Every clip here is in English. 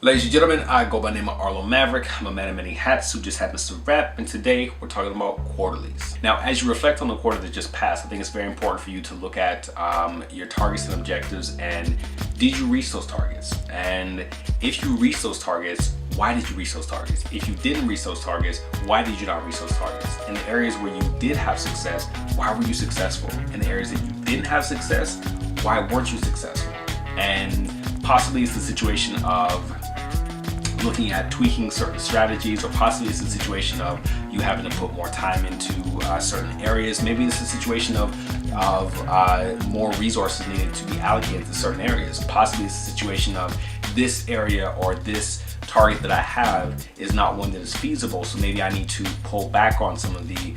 Ladies and gentlemen, I go by the name of Arlo Maverick. I'm a man of many hats who just happens to rap, and today we're talking about quarterlies. Now, as you reflect on the quarter that just passed, I think it's very important for you to look at your targets and objectives, and did you reach those targets? And if you reach those targets, why did you reach those targets? If you didn't reach those targets, why did you not reach those targets? In the areas where you did have success, why were you successful? In the areas that you didn't have success, why weren't you successful? And possibly it's the situation of looking at tweaking certain strategies, or possibly it's a situation of you having to put more time into certain areas. Maybe it's a situation of more resources needed to be allocated to certain areas. Possibly it's a situation of this area or this target that I have is not one that is feasible, so maybe I need to pull back on some of the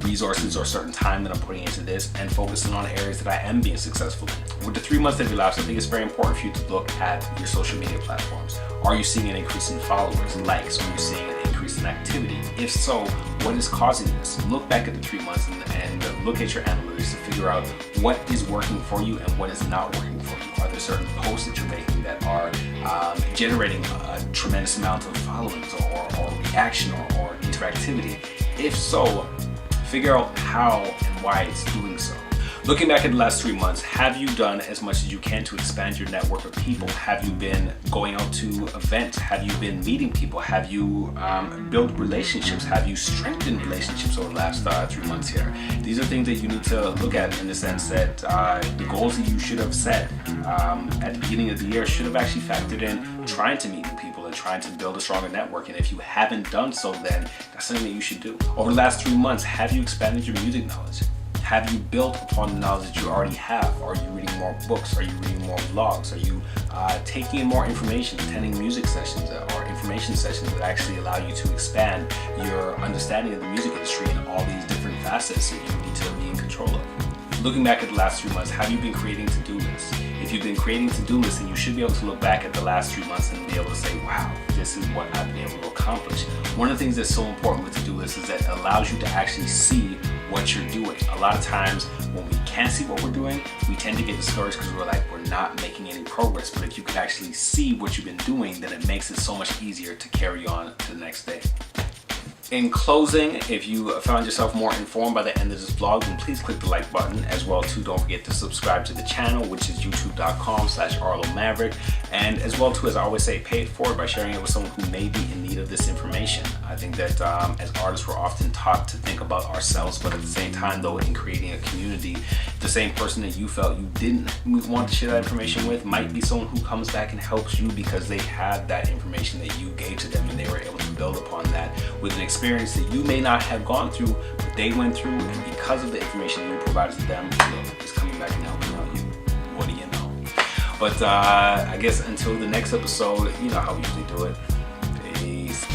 resources or certain time that I'm putting into this and focusing on areas that I am being successful in. With the 3 months that have elapsed, I think it's very important for you to look at your social media platforms. Are you seeing an increase in followers, likes? Are you seeing an increase in activity? If so, what is causing this? Look back at the 3 months and look at your analytics to figure out what is working for you and what is not working for you. Are there certain posts that you're making that are generating a tremendous amount of followings or reaction or interactivity? If so, figure out how and why it's doing so. Looking back at the last 3 months, have you done as much as you can to expand your network of people? Have you been going out to events? Have you been meeting people? Have you built relationships? Have you strengthened relationships over the last 3 months here? These are things that you need to look at, in the sense that the goals that you should have set at the beginning of the year should have actually factored in trying to meet new people and trying to build a stronger network. And if you haven't done so, then that's something that you should do. Over the last 3 months, have you expanded your music knowledge? Have you built upon the knowledge that you already have? Are you reading more books? Are you reading more vlogs? Are you taking in more information, attending music sessions or information sessions that actually allow you to expand your understanding of the music industry and all these different facets that you need to be in control of? Looking back at the last 3 months, have you been creating to-do lists? If you've been creating to-do lists, then you should be able to look back at the last 3 months and be able to say, wow, this is what I've been able to accomplish. One of the things that's so important with to-do lists is that it allows you to actually see what you're doing. A lot of times when we can't see what we're doing, we tend to get discouraged because we're like, we're not making any progress. But if you can actually see what you've been doing, then it makes it so much easier to carry on to the next day. In closing, if you found yourself more informed by the end of this vlog, then please click the like button. As well too, don't forget to subscribe to the channel, which is youtube.com/Arlo Maverick. And as well too, as I always say, pay it forward by sharing it with someone who may be in need of this information. I think that as artists, we're often taught to think about ourselves, but at the same time though, in creating a community, the same person that you felt you didn't want to share that information with might be someone who comes back and helps you because they had that information that you gave to them, and they were able to build upon that with an experience that you may not have gone through, but they went through, and because of the information that you provided to them, it's coming back and helping out you. What do you know? But I guess until the next episode, you know how we usually do it. Peace.